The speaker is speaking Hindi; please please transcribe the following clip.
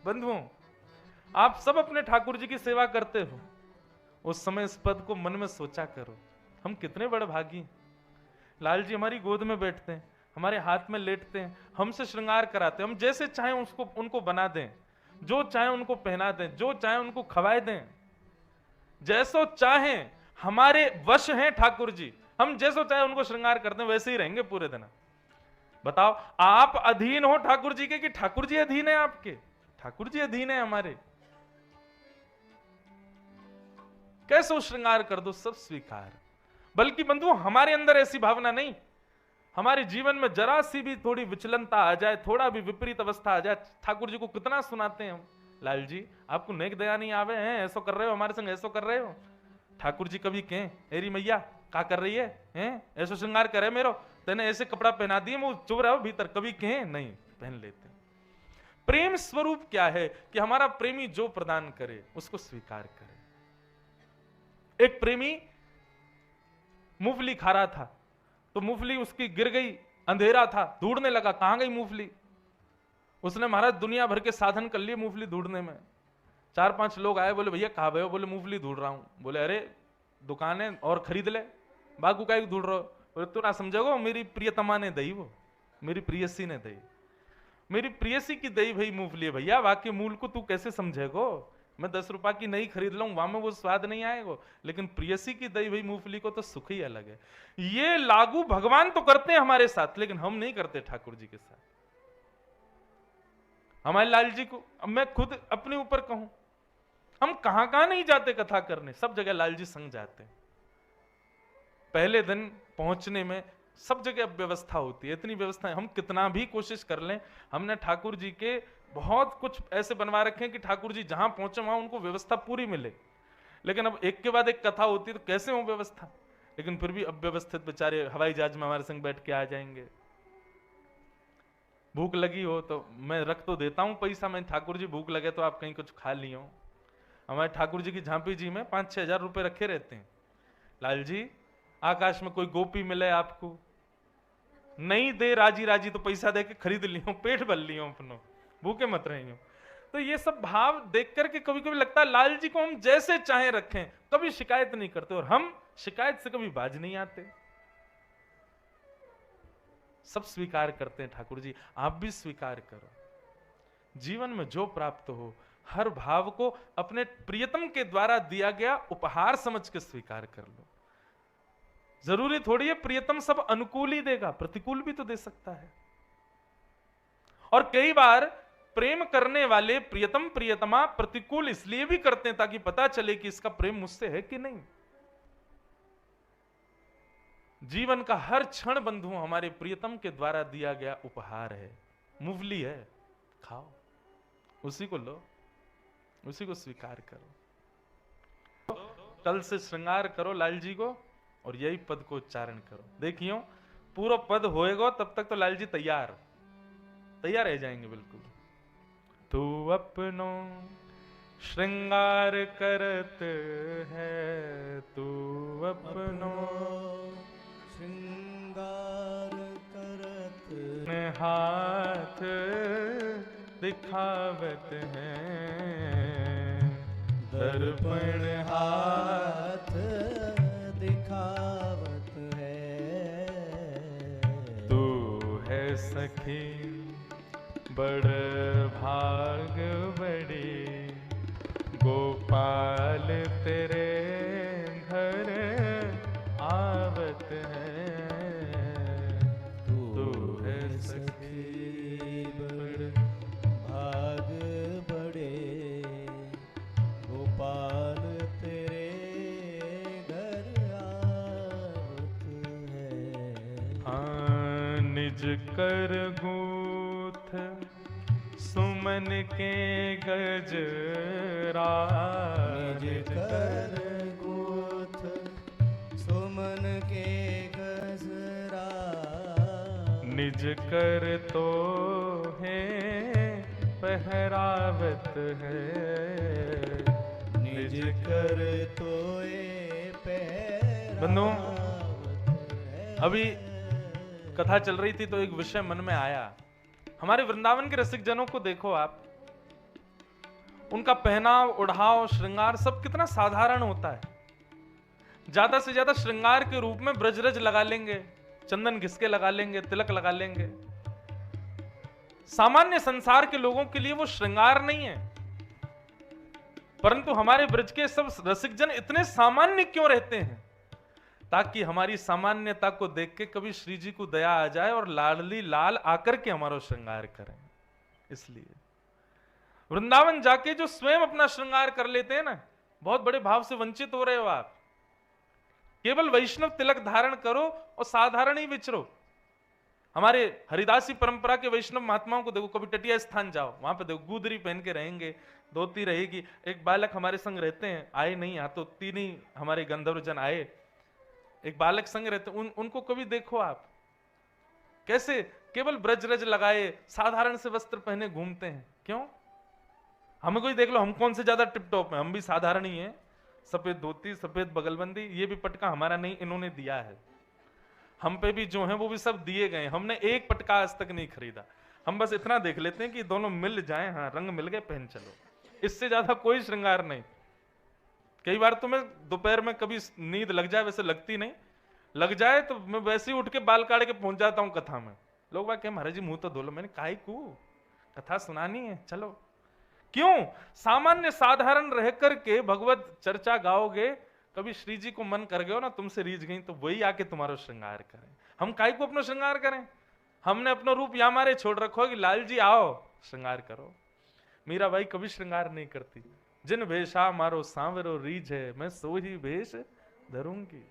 बंधुओं, आप सब अपने ठाकुर जी की सेवा करते हो, उस समय इस पद को मन में सोचा करो, हम कितने बड़े भागी हैं। लाल जी हमारी गोद में बैठते हैं, हमारे हाथ में लेटते हैं, हमसे श्रृंगार कराते हैं, हम जैसे चाहें उसको उनको बना दें, जो चाहे उनको पहना दें, जो चाहे उनको खवाए दें, जैसो चाहें हमारे वश हैं ठाकुर जी, हम जैसो चाहे उनको श्रृंगार करते हैं, वैसे ही रहेंगे पूरे दिन। बताओ, आप अधीन हो ठाकुर जी के कि ठाकुर जी अधीन है आपके? ठाकुर जी अधीन है हमारे। कैसे श्रृंगार कर दो, सब स्वीकार। बल्कि बंधु हमारे अंदर ऐसी भावना नहीं, हमारे जीवन में जरा सी भी थोड़ी विचलनता आ जाए, थोड़ा भी विपरीत अवस्था आ जाए, ठाकुर जी को कितना सुनाते हैं हम, लाल जी आपको नेक दया नहीं आवे हैं, ऐसा कर रहे हो हमारे संग, ऐसा कर रहे हो। ठाकुर जी कभी कहें एरी मैया क्या कर रही है, हैं ऐसा श्रृंगार करे मेरो, तेने ऐसे कपड़ा पहना दिए, वो चुप रहो भीतर, कभी कहें नहीं, पहन लेते। प्रेम स्वरूप क्या है कि हमारा प्रेमी जो प्रदान करे उसको स्वीकार करे। एक प्रेमी मूंगफली खा रहा था, तो मूंगफली उसकी गिर गई, अंधेरा था, ढूंढने लगा कहां गई मूंगफली। उसने महाराज दुनिया भर के साधन कर लिए मूंगफली ढूंढने में। 4-5 लोग आए, बोले भैया कहां गए हो? बोले मूंगफली ढूंढ रहा हूं। बोले अरे दुकान है और खरीद ले, बागू का ढूंढ रहे हो? बोले तू ना समझोगो, मेरी प्रियतमा ने दई, वो मेरी प्रियसी ने दई, मेरी प्रियसी की दई भाई मूंगफली है भैया, वाकई मूल को तू कैसे समझेगो? मैं 10 रुपए की नहीं खरीद लूं, वहां में वो स्वाद नहीं आएगा, लेकिन प्रियसी की दई हुई मूंगफली को तो सुख ही अलग है। ये लागू भगवान तो करते हैं हमारे साथ, लेकिन हम नहीं करते ठाकुर जी के साथ। हमारे लाल जी को, अब मैं खुद अपने ऊपर कहूं, हम कहां कहां नहीं जाते कथा करने, सब जगह लाल जी संग जाते हैं। पहले दिन पहुंचने में सब जगह व्यवस्था होती है, इतनी व्यवस्था, हम कितना भी कोशिश कर लें, हमने ठाकुर जी के बहुत कुछ ऐसे बनवा रखे हैं कि ठाकुर जी जहां पहुंचे वहां उनको व्यवस्था पूरी मिले। लेकिन अब एक के बाद एक कथा होती है तो कैसे हो व्यवस्था, लेकिन फिर भी अव्यवस्थित बेचारे हवाई जहाज में हमारे संग बैठ के आ जाएंगे। भूख लगी हो तो मैं रख तो देता हूं पैसा, मैं ठाकुर जी भूख लगे तो आप कहीं कुछ खा लियो। हमारे ठाकुर जी की झांपी जी में 5-6 हजार रुपए रखे रहते हैं। लाल जी आकाश में कोई गोपी मिले आपको, नहीं दे राजी राजी तो पैसा दे के खरीद लियो, पेट भर लियो अपनो, भूखे मत रहियो। तो ये सब भाव देख करके कभी कभी लगता है लाल जी को हम जैसे चाहे रखें, कभी शिकायत नहीं करते, और हम शिकायत से कभी बाज नहीं आते, सब स्वीकार करते हैं। ठाकुर जी आप भी स्वीकार करो, जीवन में जो प्राप्त हो हर भाव को अपने प्रियतम के द्वारा दिया गया उपहार समझ के स्वीकार कर लो। जरूरी थोड़ी है प्रियतम सब अनुकूल ही देगा, प्रतिकूल भी तो दे सकता है। और कई बार प्रेम करने वाले प्रियतम प्रियतमा प्रतिकूल इसलिए भी करते हैं ताकि पता चले कि इसका प्रेम मुझसे है कि नहीं। जीवन का हर क्षण बंधु हमारे प्रियतम के द्वारा दिया गया उपहार है, मूंगफली है, खाओ, उसी को लो, उसी को स्वीकार करो। कल से श्रृंगार करो लाल जी को और यही पद को उच्चारण करो। देखियो पूरा पद होएगा तब तक तो लाल जी तैयार रह जाएंगे बिल्कुल। तू अपनो श्रृंगार करत है, तू अपनो श्रृंगार करत हाथ दिखावत है, दर्पण हाथ दिखावत है। तू है सखी बड़ भाग बड़ी, गोपाल तेरे घर आवत है। तू है सखी बड़ भाग बड़े, गोपाल तेरे घर आवत है। हाँ निज कर गूथ सुमन के गजरा, निज कर गूथ सुमन के गजरा, निज कर तो है पहरावत है, निज कर तोए पहरावत बंधु है। अभी कथा चल रही थी तो एक विषय मन में आया। हमारे वृंदावन के रसिक जनों को देखो आप, उनका पहनाव, उढ़ाव, श्रृंगार सब कितना साधारण होता है। ज्यादा से ज्यादा श्रृंगार के रूप में ब्रजरज लगा लेंगे, चंदन घिसके लगा लेंगे, तिलक लगा लेंगे। सामान्य संसार के लोगों के लिए वो श्रृंगार नहीं है। परंतु हमारे ब्रज के सब रसिकजन इतने सामान्य क्यों रहते हैं? ताकि हमारी सामान्यता को देख के कभी श्री जी को दया आ जाए और लाडली लाल आकर के हमारा श्रृंगार करें। इसलिए वृंदावन जाके जो स्वयं अपना श्रृंगार कर लेते हैं ना, बहुत बड़े भाव से वंचित हो रहे हो आप। केवल वैष्णव तिलक धारण करो और साधारण ही विचरो। हमारे हरिदासी परंपरा के वैष्णव महात्माओं को देखो, कभी तटीय स्थान जाओ, वहां पे देखो गुदरी पहन के रहेंगे, धोती रहेगी। एक बालक हमारे संग रहते हैं, आए नहीं, यहाँ तो तीन ही हमारे गंधर्वजन आए, एक बालक संग रहते हैं, उनको कभी देखो आप कैसे केवल ब्रजरज लगाए साधारण से वस्त्र पहने घूमते हैं। क्यों? हमें कोई देख लो, हम कौन से ज्यादा टिप टॉप हैं? हम भी साधारण ही हैं, सफेद धोती, सफेद बगलबंदी, ये भी पटका हमारा नहीं, इन्होंने दिया है। हम पे भी जो है वो भी सब दिए गए, हमने एक पटका आज तक नहीं खरीदा। हम बस इतना देख लेते हैं कि दोनों मिल जाएं, हाँ रंग मिल गए, पहन चलो, इससे ज्यादा कोई श्रृंगार नहीं। कई बार तो मैं दोपहर में कभी नींद लग जाए, वैसे लगती नहीं, लग जाए तो मैं वैसे ही उठ के बाल काट के पहुंच जाता हूं कथा में। लोग बात कहे महाराज जी मुंह तो धो लो। मैंने काहे को, कथा सुनानी है, चलो। क्यों? सामान्य साधारण रह करके भगवत चर्चा गाओगे, कभी श्री जी को मन कर गए हो ना, तुमसे रीझ गई, तो वही आके तुम्हारा श्रृंगार करें। हम काहे को अपना श्रृंगार करें? हमने अपना रूप या मारे छोड़ रखो कि लाल जी आओ श्रृंगार करो। मीरा भाई कभी श्रृंगार नहीं करती, जिन भेषा मारो सांवरो रीझ है, मैं सो ही भेष धरूंगी।